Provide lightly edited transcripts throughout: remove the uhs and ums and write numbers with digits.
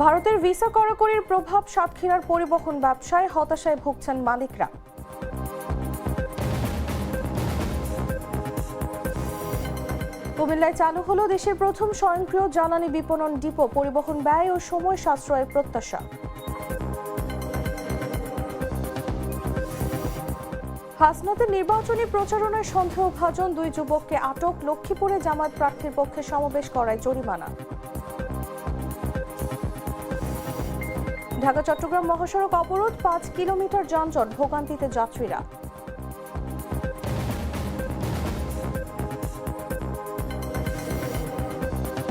ভারতের ভিসা কড়াকড়ির প্রভাব সাতক্ষীরার পরিবহন ব্যবসায় হতাশায় ভুগছেন মালিকরা। কুমিল্লায় চালু হলো দেশের প্রথম স্বয়ংক্রিয় জ্বালানি বিপণন ডিপো, পরিবহন ব্যয় ও সময় সাশ্রয়ের প্রত্যাশা। হাসনাতের নির্বাচনী প্রচারণায় সন্দেহভাজন দুই যুবককে আটক, লক্ষ্মীপুরে জামায়াত প্রার্থীর পক্ষে সমাবেশ করায় জরিমানা। ঢাকা চট্টগ্রাম মহাসড়ক অবরোধ, ৫ কিলোমিটার যানজট, ভোগান্তিতে যাত্রীরা।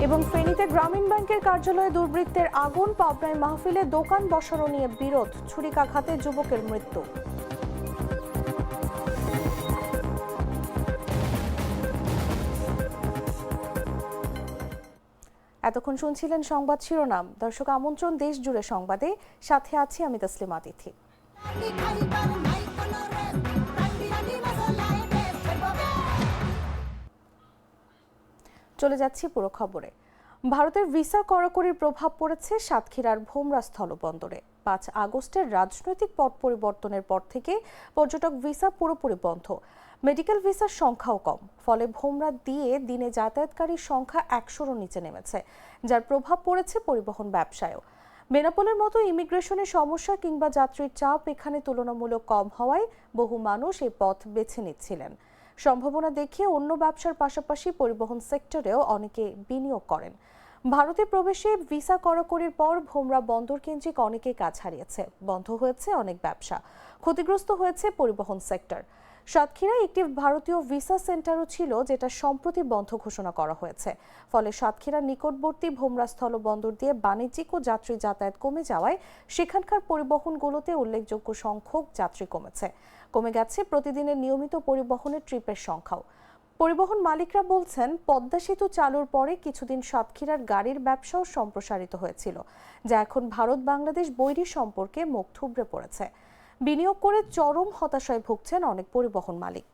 এবং ফেনীতে গ্রামীণ ব্যাংকের কার্যালয়ে দুর্বৃত্তের আগুন, পাবনায় মাহফিলে দোকান বসানো নিয়ে বিরোধ, ছুরিকাঘাতে যুবকের মৃত্যু। এতক্ষণ শুনছিলেন সংবাদ শিরোনাম। দর্শক, আমন্ত্রণ দেশ জুড়ে সংবাদে, সাথে আছি আমি তসলিমা তিথি। চলে যাচ্ছি পুরো খবরে। ভারতের ভিসা কড়াকড়ির প্রভাব পড়েছে সাতক্ষীরার ভোমরা স্থলবন্দরে। ৫ আগস্টের রাজনৈতিক পট পরিবর্তনের পর থেকে পর্যটক ভিসা পুরোপুরি বন্ধ, মেডিকেল ভিসার সংখ্যাও কম। ফলে ভোমরা দিয়ে দিনে যাতায়াতকারীর সংখ্যা ১০০-র নিচে নেমেছে, যার প্রভাব পড়েছে পরিবহন ব্যবসায়ও। বেনাপোলের মতো ইমিগ্রেশনের সমস্যা কিংবা যাত্রীর চাপ এখানে তুলনামূলক কম হওয়ায় বহু মানুষ এই পথ বেছে নিচ্ছিলেন। সম্ভাবনা দেখে অন্য ব্যবসার পাশাপাশি পরিবহন সেক্টরেও অনেকে বিনিয়োগ করেন। ভারতে প্রবেশে ভিসা কড়াকড়ির পর ভোমরা বন্দর কেন্দ্রিক অনেকে কাজ হারিয়েছে, বন্ধ হয়েছে অনেক ব্যবসা, ক্ষতিগ্রস্ত হয়েছে পরিবহন সেক্টর। সাতক্ষীরায় একটি ভারতীয় ভিসা সেন্টারও ছিল, যেটা সম্প্রতি বন্ধ ঘোষণা করা হয়েছে। ফলে সাতক্ষীরার নিকটবর্তী ভোমরা স্থল বন্দর দিয়ে বাণিজ্যিক ও যাত্রী যাতায়াত কমে যাওয়ায় সেখানকার পরিবহনগুলোতে উল্লেখযোগ্য সংখ্যক যাত্রী কমেছে। কমে গেছে প্রতিদিনের নিয়মিত পরিবহনের ট্রিপের সংখ্যাও। পরিবহন মালিকরা বলছেন, পদ্মা সেতু চালুর পরে কিছুদিন সাতক্ষীরার গাড়ির ব্যবসাও সম্প্রসারিত হয়েছিল, যা এখন ভারত বাংলাদেশ বৈরী সম্পর্কে মুখ থুবড়ে পড়েছে। বিনিয়োগ করে চরম হতাশায় ভুগছেন অনেক পরিবহন মালিক।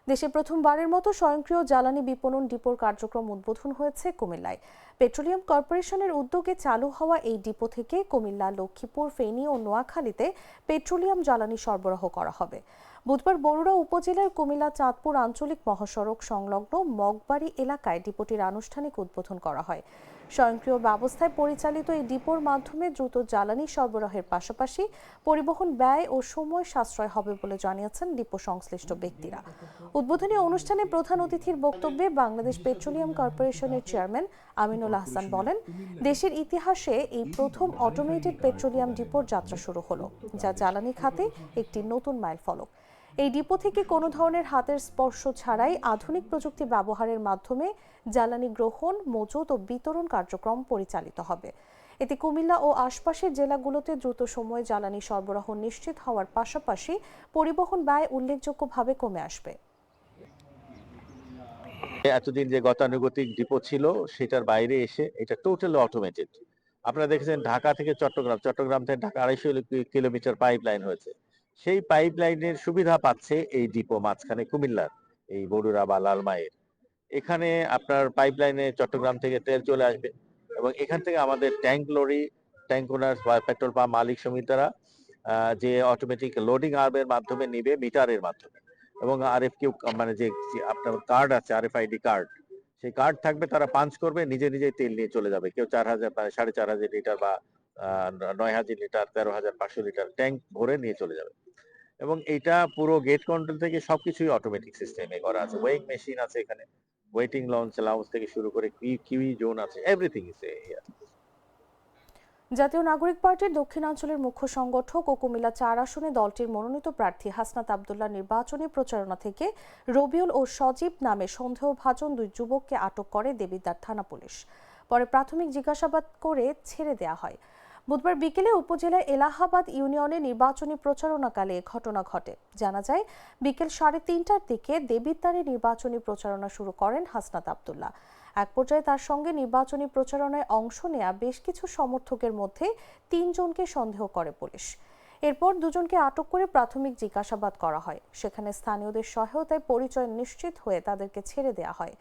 দেশে প্রথমবারের মতো স্বয়ংক্রিয় জ্বালানি বিপণন ডিপোর কার্যক্রম উদ্বোধন হয়েছে কুমিল্লায়। পেট্রোলিয়াম কর্পোরেশনের উদ্যোগে চালু হওয়া এই ডিপো থেকে কুমিল্লা, লক্ষ্মীপুর, ফেনী ও নোয়াখালীতে পেট্রোলিয়াম জ্বালানি সরবরাহ করা হবে। বুধবার বরুড়া উপজেলার কুমিল্লা চাঁদপুর আঞ্চলিক মহাসড়ক সংলগ্ন মগবাড়ি এলাকায় ডিপোটির আনুষ্ঠানিক উদ্বোধন করা হয়। স্বয়ংক্রিয় ব্যবস্থায় পরিচালিত এই ডিপোর মাধ্যমে দ্রুত জ্বালানি সরবরাহের পাশাপাশি পরিবহন ব্যয় ও সময় সাশ্রয় হবে বলে জানিয়েছেন ডিপো সংশ্লিষ্ট ব্যক্তিরা। উদ্বোধনী অনুষ্ঠানে প্রধান অতিথির বক্তব্যে বাংলাদেশ পেট্রোলিয়াম কর্পোরেশনের চেয়ারম্যান আমিনুল আহসান বলেন, দেশের ইতিহাসে এই প্রথম অটোমেটেড পেট্রোলিয়াম ডিপোর যাত্রা শুরু হলো, যা জ্বালানি খাতে একটি নতুন মাইলফলক। এই ডিপো থেকে কোনো ধরনের হাতের স্পর্শ ছাড়াই আধুনিক প্রযুক্তি ব্যবহারের মাধ্যমে জ্বালানি গ্রহণ, মজুত ও বিতরণ কার্যক্রম পরিচালিত হবে। এতে কুমিল্লা ও আশপাশের জেলাগুলোতে দ্রুত সময়ে জ্বালানি সরবরাহ নিশ্চিত হওয়ার পাশাপাশি পরিবহন ব্যয় উল্লেখযোগ্যভাবে কমে আসবে। এতদিন যে গতানুগতিক ডিপো ছিল সেটার বাইরে এসে এটা টোটালি অটোমেটেড। আপনারা দেখেছেন ঢাকা থেকে চট্টগ্রাম থেকে ঢাকা ২৫০ কিলোমিটার পাইপ লাইন হয়েছে। সেই পাইপ লাইনের সুবিধা পাচ্ছে এই ডিপো মাঝখানে কুমিল্লার এই বরুড়া বা লালমাইয়ের। এখানে আপনার পাইপ লাইনে চট্টগ্রাম থেকে তেল চলে আসবে এবং এখান থেকে আমাদের ট্যাঙ্ক লরি, ট্যাঙ্ক ওনার্স বা পেট্রোল পাম্প মালিক সমিতিরা যে অটোমেটিক লোডিং আর্মের মাধ্যমে নিবে মিটারের মাধ্যমে, এবং আরএফকিউ মানে যে আপনার কার্ড আছে, আরএফআইডি কার্ড, সেই কার্ড থাকবে, তারা পাঞ্চ করবে, নিজে নিজেই তেল নিয়ে চলে যাবে। কেউ ৪,০০০ মানে ৪,৫০০ লিটার বা ৯,০০০ লিটার, ১৩,৫০০ লিটার ট্যাঙ্ক ভরে নিয়ে চলে যাবে। এবং এইটা পুরো গেট কন্ট্রোল থেকে সবকিছুই অটোমেটিক সিস্টেমে করা আছে। ওয়েইং মেশিন আছে এখানে, ওয়েটিং লাউঞ্জ থেকে শুরু করে কিউই জোন আছে, এভরিথিং ইজ হিয়ার। জাতীয় নাগরিক পার্টির দক্ষিণাঞ্চলের মুখ্য সংগঠক ও কুমিল্লা ৪ আসনে দলটির মনোনীত প্রার্থী হাসনাত আব্দুল্লাহ নির্বাচনী প্রচারণা থেকে রবিউল ও সজীব নামে সন্দেহভাজন দুই যুবককে আটক করে দেবিদ্বার থানা পুলিশ। পরে প্রাথমিক জিজ্ঞাসাবাদ করে ছেড়ে দেওয়া হয়। বুধবার বিকেলে উপজেলার এলাহাবাদ ইউনিয়নে নির্বাচনী প্রচারণাকালে ঘটনা ঘটে। জানা যায়, বিকেল ৩:৩০টার দিকে দেবিদ্বারে নির্বাচনী প্রচারণা শুরু করেন হাসনাত আব্দুল্লাহ। এক পর্যায়ে তার সঙ্গে নির্বাচনী প্রচারণায় অংশ নেয়া বেশ কিছু সমর্থকের মধ্যে ৩ জনকে সন্দেহ করে পুলিশ। এরপর দুজনকে আটক করে প্রাথমিক জিজ্ঞাসাবাদ করা হয়। সেখানে স্থানীয়দের সহায়তায় পরিচয় নিশ্চিত হয়ে তাদেরকে ছেড়ে দেওয়া হয়।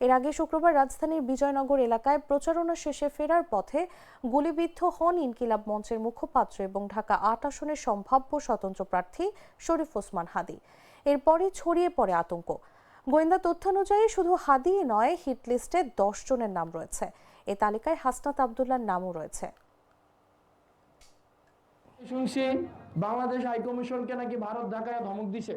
এর আগে শুক্রবার রাজধানীর বিজয়নগর এলাকায় প্রচারণা শেষে ফেরার পথে গুলিবিদ্ধ হন ইনকিলাব মঞ্চের মুখপাত্র এবং ঢাকা ৮ আসনের সম্ভাব্য স্বতন্ত্র প্রার্থী শরীফ ওসমান হাদী। এরপরই ছড়িয়ে পড়ে আতঙ্ক। গোয়েন্দা তথ্যানুযায়ী শুধু হাদিই নয়, হিট লিস্টে ১০ জনের নাম রয়েছে। এ তালিকায় হাসনাত আবদুল্লাহর নামও রয়েছে। শুনছি বাংলাদেশ হাইকমিশনকে নাকি ভারত ঢাকায় ধমক দিছে।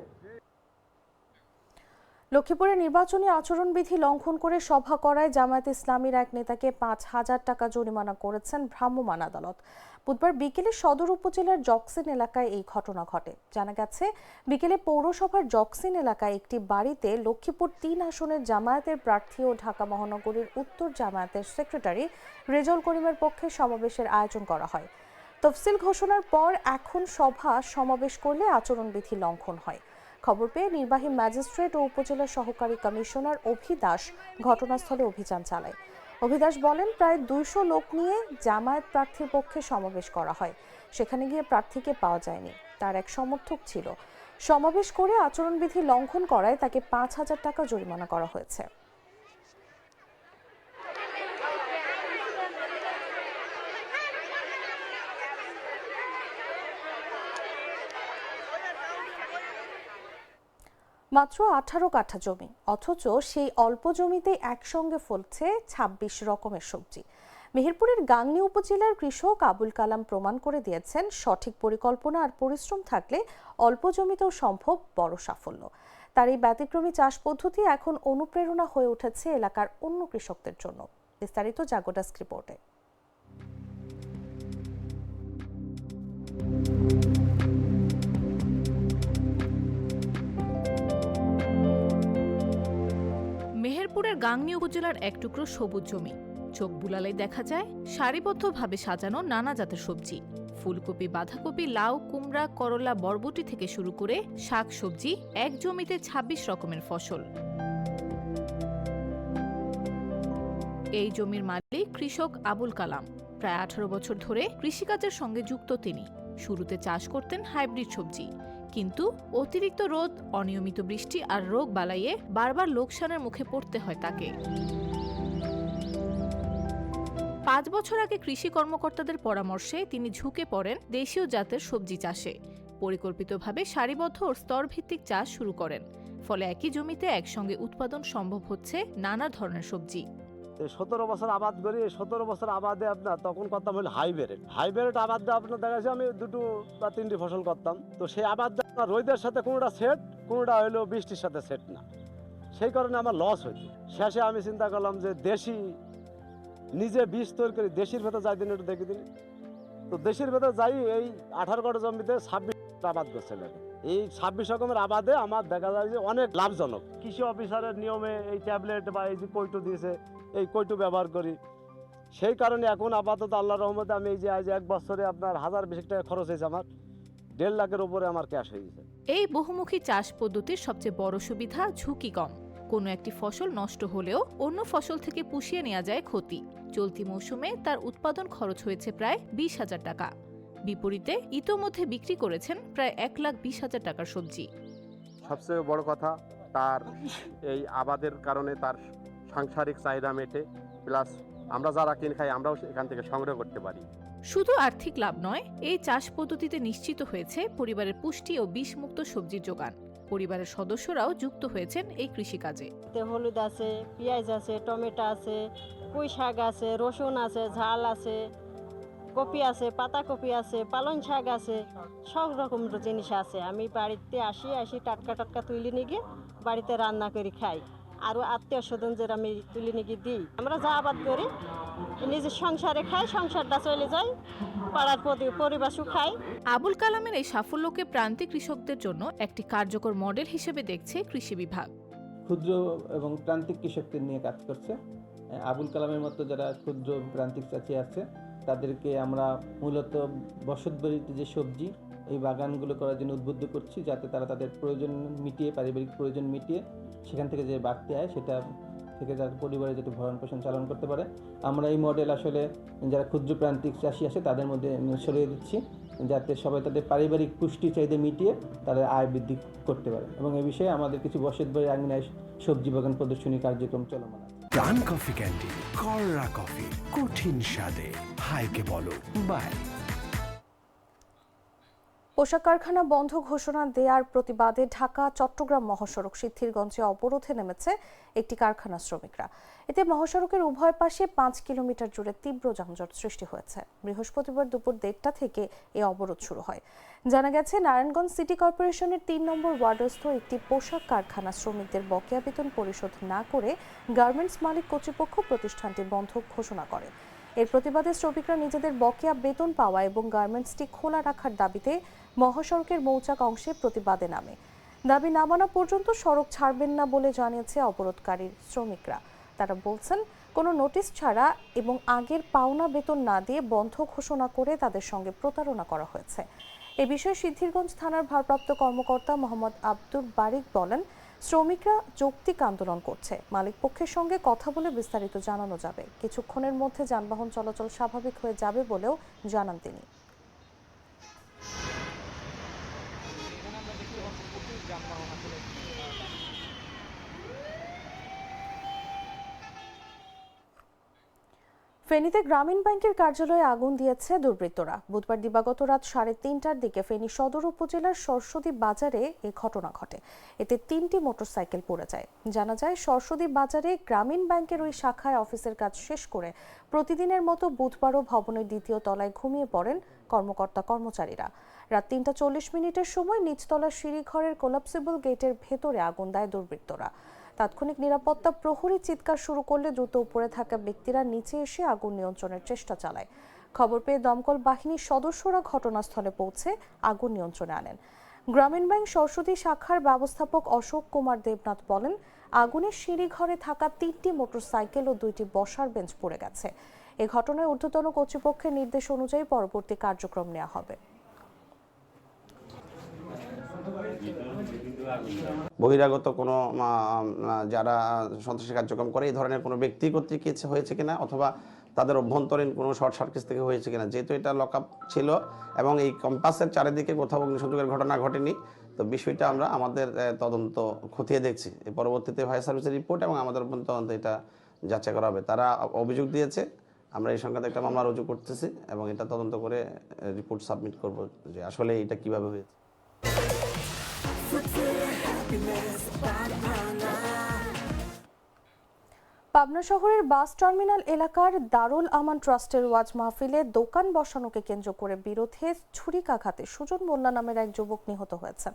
লক্ষ্মীপুরে নির্বাচনী আচরণবিধি লঙ্ঘন করে সভা করায় জামায়াত ইসলামীর এক নেতাকে ৫,০০০ টাকা জরিমানা করেছেন ভ্রাম্যমাণ আদালত। বুধবার বিকেলে সদর উপজেলার জকসিন এলাকায় এই ঘটনা ঘটে। জানা গেছে, বিকেলে পৌরসভার জকসিন এলাকায় একটি বাড়িতে লক্ষ্মীপুর ৩ আসনের জামায়াতের প্রার্থী ও ঢাকা মহানগরীর উত্তর জামায়াতের সেক্রেটারি রেজাউল করিমের পক্ষে সমাবেশের আয়োজন করা হয়। তফসিল ঘোষণার পর এখন সভা সমাবেশ করলে আচরণবিধি লঙ্ঘন হয়। খবর পেয়ে নির্বাহী ম্যাজিস্ট্রেট ও উপজেলা সহকারী কমিশনার অভিদাস ঘটনাস্থলে অভিযান চালায়। অভিদাস বলেন, প্রায় ২০০ লোক নিয়ে জামায়াত প্রার্থীর পক্ষে সমাবেশ করা হয়। সেখানে গিয়ে প্রার্থীকে পাওয়া যায়নি। তার এক সমর্থক ছিল। সমাবেশ করে আচরণবিধি লঙ্ঘন করায় তাকে ৫,০০০ টাকা জরিমানা করা হয়েছে। মাত্র ১৮ কাঠা জমি, অথচ সেই অল্প জমিতে একসঙ্গে ফলছে ২৬ রকমের সবজি। মেহেরপুরের গাংনী উপজেলার কৃষক আবুল কালাম প্রমাণ করে দিয়েছেন, সঠিক পরিকল্পনা আর পরিশ্রম থাকলে অল্প জমিতেও সম্ভব বড় সাফল্য। তার এই ব্যতিক্রমী চাষ পদ্ধতি এখন অনুপ্রেরণা হয়ে উঠেছে এলাকার অন্য কৃষকদের জন্য। বিস্তারিত জাগো ডেস্ক রিপোর্টে। মেহেরপুরের গাংনী উপজেলার এক টুকরো সবুজ জমি। চোখ বুলালেই দেখা যায় সারিবদ্ধভাবে সাজানো নানা জাতের সবজি। ফুলকপি, বাঁধাকপি, লাউ, কুমড়া, করলা, বরবটি থেকে শুরু করে শাক সবজি, এক জমিতে ২৬ রকমের ফসল। এই জমির মালিক কৃষক আবুল কালাম। প্রায় ১৮ বছর ধরে কৃষিকাজের সঙ্গে যুক্ত তিনি। শুরুতে চাষ করতেন হাইব্রিড সবজি, কিন্তু অতিরিক্ত রোদ, অনিয়মিত বৃষ্টি আর রোগ বালাইয়ে বারবার লোকসানের মুখে পড়তে হয় তাকে। ৫ বছর আগে কৃষি কর্মকর্তাদের পরামর্শে তিনি ঝুঁকে পড়েন দেশীয় জাতের সবজি চাষে। পরিকল্পিতভাবে সারিবদ্ধ ও স্তরভিত্তিক চাষ শুরু করেন। ফলে একই জমিতে একসঙ্গে উৎপাদন সম্ভব হচ্ছে নানা ধরনের সবজি। ১৭ বছর আবাদ করি। ১৭ বছর আবাদে আপনার তখন করতাম হলো হাইব্রিড আবাদ আপনার দেখা যাচ্ছে আমি ২টো বা ৩টি ফসল করতাম। তো সেই আবাদ রোদের সাথে কোনোটা সেট, কোনোটা হলো বৃষ্টির সাথে সেট না। সেই কারণে আমার লস হয়েছে। শেষে আমি চিন্তা করলাম যে দেশি নিজে বীজ তৈরি করি, দেশির ভেতর যাই দিন একটু দেখে দিন। তো দেশির ভেতর যাই এই ১৮ কাঠা জমিতে ২৬ আবাদ করছে। এই ২৬ রকমের আবাদে আমার দেখা যায় যে অনেক লাভজনক। কৃষি অফিসারের নিয়মে এই ট্যাবলেট বা এই যে কৈটো দিয়েছে, এই কৈটো ব্যবহার করি। সেই কারণে এখন আপাতত আল্লাহর রহমতে আমি এই যে আজ ১ বছরে আপনার ১,০২০ টাকা খরচ হয়েছে আমার, ১.৫ লাখের উপরে আমার ক্যাশ হয়ে গেছে। এই বহুমুখী চাষ পদ্ধতির সবচেয়ে বড় সুবিধা ঝুঁকি কম। কোনো একটি ফসল নষ্ট হলেও অন্য ফসল থেকে পুষিয়ে নেওয়া যায় ক্ষতি। চলতি মৌসুমে তার উৎপাদন খরচ হয়েছে প্রায় ২০,০০০ টাকা। বিপরীতে ইতোমধ্যে বিক্রি করেছেন প্রায় ১,২০,০০০ টাকার সবজি। সবচেয়ে বড় কথা, তার এই আবাদের কারণে তার সাংসারিক চাহিদা মেটে, প্লাস আমরা যারা কিনে খাই আমরাও এখান থেকে সংগ্রহ করতে পারি। শুধু আর্থিক লাভ নয়, এই চাষ পদ্ধতিতে নিশ্চিত হয়েছে পরিবারের পুষ্টি ও বিষমুক্ত সবজির যোগান। পরিবারের সদস্যরাও যুক্ত হয়েছেন এই কৃষিকাজে। হলুদ আছে, পেঁয়াজ আছে, টমেটো আছে, পুঁই শাক আছে, রসুন আছে, ঝাল আছে, কপি আছে, পাতাকপি আছে, পালং শাক আছে, সব রকম জিনিস আছে। আমি বাড়িতে আসি টাটকা তুলে নিয়ে গিয়ে বাড়িতে রান্না করে খাই। আরও আত্মীয় স্বজনদের আমি তুলে নিয়ে গিয়ে দিই। আমরা যা আবাদ করি নিজের সংসারে খাই, সংসারটা চলে যায়, পাড়ার পরিবেশও খাই। আবুল কালামের এই সাফল্যকে প্রান্তিক কৃষকদের জন্য একটি কার্যকর মডেল হিসেবে দেখছে কৃষি বিভাগ। ক্ষুদ্র এবং প্রান্তিক কৃষকদের নিয়ে কাজ করছে। আবুল কালামের মতো যারা ক্ষুদ্র প্রান্তিক চাষি আছে তাদেরকে আমরা মূলত বসতবাড়িতে যে সবজি এই বাগানগুলো করার জন্য উদ্বুদ্ধ করছি, যাতে তারা তাদের প্রয়োজন মিটিয়ে, পারিবারিক প্রয়োজন মিটিয়ে সেখান থেকে যে বাড়তি আয় সেটা থেকে যাতে পরিবারে যাতে ভরণ পোষণ চালন করতে পারে। আমরা এই মডেল আসলে যারা ক্ষুদ্র প্রান্তিক চাষি আছে তাদের মধ্যে ছড়িয়ে দিচ্ছি, যাতে সবাই তাদের পারিবারিক পুষ্টি চাহিদা মিটিয়ে তাদের আয় বৃদ্ধি করতে পারে। এবং এ বিষয়ে আমাদের কিছু বসত বাড়ির আঙিনায় সবজি বাগান প্রদর্শনী কার্যক্রম চলমান আছে। প্রাণ কফি ক্যান্ডি, কররা কফি, কঠিন স্বাদে হাইকে বলো বাই। পোশাক কারখানা বন্ধ ঘোষণা দেওয়ার প্রতিবাদে ঢাকা চট্টগ্রাম মহাসড়ক সিদ্ধিরগঞ্জে অবরোধে নেমেছে একটি কারখানা শ্রমিকরা। এতে মহাসড়কের উভয় পাশে 5 কিলোমিটার জুড়ে তীব্র যানজট সৃষ্টি হয়েছে। বৃহস্পতিবার দুপুর 1টা থেকে এই অবরোধ শুরু হয়। জানা গেছে, নারায়ণগঞ্জ সিটি কর্পোরেশনের 3 নম্বর ওয়ার্ডস্থ একটি পোশাক কারখানা শ্রমিকদের বকেয়া বেতন পরিশোধ না করে গার্মেন্টস মালিক কর্তৃপক্ষ প্রতিষ্ঠানটি বন্ধ ঘোষণা করে। এর প্রতিবাদে শ্রমিকরা নিজেদের বকেয়া বেতন পাওয়া এবং গার্মেন্টসটি খোলা রাখার দাবিতে মহাসড়কের মৌচাক অংশে প্রতিবাদে নামে। দাবি না মানা পর্যন্ত সড়ক ছাড়বেন না বলে জানিয়েছে অবরোধকারী শ্রমিকরা। তারা বলছেন, কোনো নোটিশ ছাড়া এবং আগের পাওনা বেতন না দিয়ে বন্ধ ঘোষণা করে তাদের সঙ্গে প্রতারণা করা হয়েছে। এ বিষয়ে সিদ্ধিরগঞ্জ থানার ভারপ্রাপ্ত কর্মকর্তা মোহাম্মদ আব্দুল বারিক বলেন, শ্রমিকরা যৌক্তিক আন্দোলন করছে। মালিক পক্ষের সঙ্গে কথা বলে বিস্তারিত জানানো যাবে। কিছুক্ষণের মধ্যে যানবাহন চলাচল স্বাভাবিক হয়ে যাবে বলেও জানান তিনি। ফেনীতে গ্রামীণ ব্যাংকের কার্যালয়ে আগুন দিয়েছে দুর্বৃত্তরা। বুধবার দিবাগত রাত 3:30টার দিকে ফেনী সদর উপজেলার সরস্বতী বাজারে এই ঘটনা ঘটে। এতে 3টি মোটরসাইকেল পুড়ে যায়। জানা যায়, সরস্বতী বাজারে গ্রামীণ ব্যাংকের ওই শাখায় অফিসের কাজ শেষ করে প্রতিদিনের মতো বুধবারও ভবনের 2য় তলায় ঘুমিয়ে পড়েন কর্মকর্তা-কর্মচারীরা। রাত 3:40 সময় নিচতলার সিঁড়িঘরের কোলাপসিবল গেটের ভেতরে আগুন দেয় দুর্বৃত্তরা। তাৎক্ষণিক নিরাপত্তা প্রহরী চিৎকার শুরু করলে দ্রুত উপরে থাকা ব্যক্তিরা নিচে এসে আগুন নিয়ন্ত্রণের চেষ্টা চালায়। খবর পেয়ে দমকল বাহিনীর সদস্যরা ঘটনাস্থলে পৌঁছে আগুন নিয়ন্ত্রণে আনেন। গ্রামীণ ব্যাংক সরস্বতী শাখার ব্যবস্থাপক অশোক কুমার দেবনাথ বলেন, আগুনের সিঁড়িঘরে থাকা 3টি মোটরসাইকেল ও 2টি বসার বেঞ্চ পুড়ে গেছে। এ ঘটনায় ঊর্ধ্বতন কর্তৃপক্ষের নির্দেশ অনুযায়ী পরবর্তী কার্যক্রম নেওয়া হবে। বহিরাগত কোনো যারা সন্ত্রাসী কার্যক্রম করে এই ধরনের কোনো ব্যক্তি কর্তৃক হয়েছে কিনা অথবা তাদের অভ্যন্তরীণ কোনো শর্ট সার্কিট থেকে হয়েছে কিনা, যেহেতু এটা লকআপ ছিল এবং এই ক্যাম্পাসের চারিদিকে কোথাও অগ্নিসংযোগের ঘটনা ঘটেনি, তো বিষয়টা আমরা আমাদের তদন্ত খতিয়ে দেখছি। এই পরবর্তীতে ফায়ার সার্ভিসের রিপোর্ট এবং আমাদের তদন্ত এটা যাচাই করা হবে। তারা অভিযোগ দিয়েছে, আমরা এই সংক্রান্ত একটা মামলা রুজু করতেছি এবং এটা তদন্ত করে রিপোর্ট সাবমিট করব যে আসলে এটা কিভাবে হয়েছে। পাবনা শহরের বাস টার্মিনাল এলাকার দারুল আমান ট্রাস্টের ওয়াজ মাহফিলে দোকান বসানোকে কেন্দ্র করে বিরোধে ছুরিকাঘাতে সুজন মোল্লা নামের এক যুবক নিহত হয়েছেন।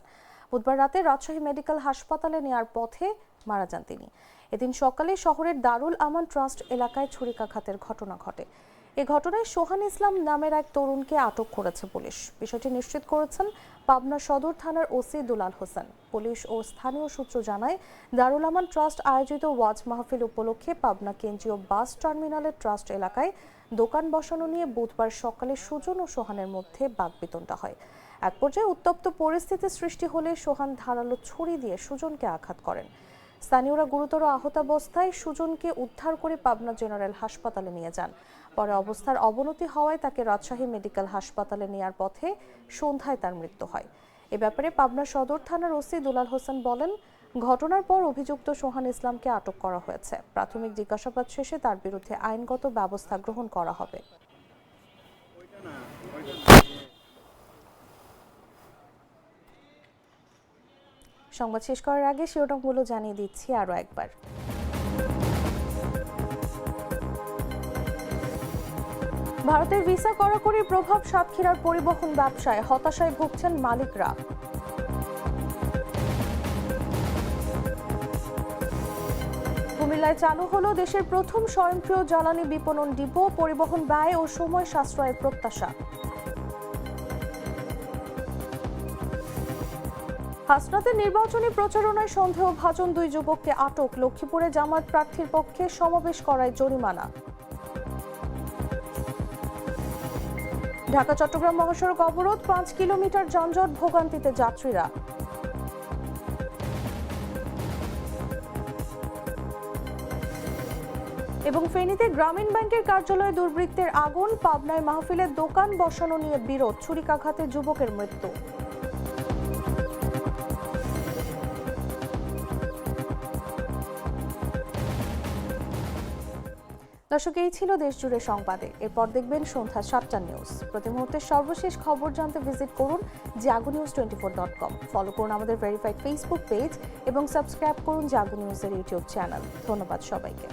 বুধবার রাতে রাজশাহী মেডিকেল হাসপাতালে নেয়ার পথে মারা যান তিনি। এদিন সকালে শহরের দারুল আমান ট্রাস্ট এলাকায় ছুরিকাঘাতের ঘটনা ঘটে। এ ঘটনায় সোহান ইসলাম নামের এক তরুণকে আটক করেছে পুলিশ। বিষয়টি নিশ্চিত করেছেন পাবনা সদর থানার ওসি দুলাল হোসেন। পুলিশ ও স্থানীয় সূত্র জানায়, দারুল আমান ট্রাস্ট আয়োজিত ওয়াজ মাহফিল উপলক্ষে পাবনা কেন্দ্রীয় বাস টার্মিনালের ট্রাস্ট এলাকায় দোকান বসানো নিয়ে বুধবার সকালে সুজন ও সোহানের মধ্যে বাকবিতণ্ডা হয়। এক পর্যায়ে উত্তপ্ত পরিস্থিতি সৃষ্টি হলে সোহান ধারালো ছুরি দিয়ে সুজনকে আঘাত করেন। স্থানীয়রা গুরুতর আহত অবস্থায় সুজনকে উদ্ধার করে পাবনা জেনারেল হাসপাতালে নিয়ে যান। পরে অবস্থার অবনতি হওয়ায় তাকে রাজশাহী মেডিকেল হাসপাতালে নেয়ার পথে সন্ধ্যায় তার মৃত্যু হয়। এ ব্যাপারে পাবনা সদর থানার ওসি দুলাল হোসেন বলেন, ঘটনার পর অভিযুক্ত সোহান ইসলামকে আটক করা হয়েছে। প্রাথমিক জিজ্ঞাসাবাদ শেষে তার বিরুদ্ধে আইনগত ব্যবস্থা গ্রহণ করা হবে। সংবাদ শেষ করার আগে শিরোনামগুলো জানিয়ে দিচ্ছি আরও একবার। ভারতের ভিসা কড়াকড়ির প্রভাব সাতক্ষীরার পরিবহন ব্যবসায়, হতাশায় ভুগছেন মালিকরা। কুমিল্লায় চালু হলো দেশের প্রথম স্বয়ংক্রিয় জ্বালানি বিপণন ডিপো, পরিবহন ব্যয় ও সময় সাশ্রয়ের প্রত্যাশা। হাসনাতের নির্বাচনী প্রচারণায় সন্দেহভাজন 2 যুবককে আটক, লক্ষ্মীপুরে জামায়াত প্রার্থীর পক্ষে সমাবেশ করায় জরিমানা। ঢাকা চট্টগ্রাম মহাসড়ক অবরোধ, 5 কিলোমিটার যানজট, ভোগান্তিতে যাত্রীরা। এবং ফেনীতে গ্রামীণ ব্যাংকের কার্যালয়ে দুর্বৃত্তের আগুন, পাবনায় মাহফিলের দোকান বসানো নিয়ে বিরোধ, ছুরিকাঘাতে যুবকের মৃত্যু। দর্শক, এই ছিল দেশজুড়ে সংবাদে। এরপর দেখবেন সন্ধ্যা 7টা নিউজ। প্রতি মুহূর্তের সর্বশেষ খবর জানতে ভিজিট করুন jagunews24.com। ফলো করুন আমাদের ভেরিফাইড ফেসবুক পেজ এবং সাবস্ক্রাইব করুন জাগো নিউজের ইউটিউব চ্যানেল। ধন্যবাদ সবাইকে।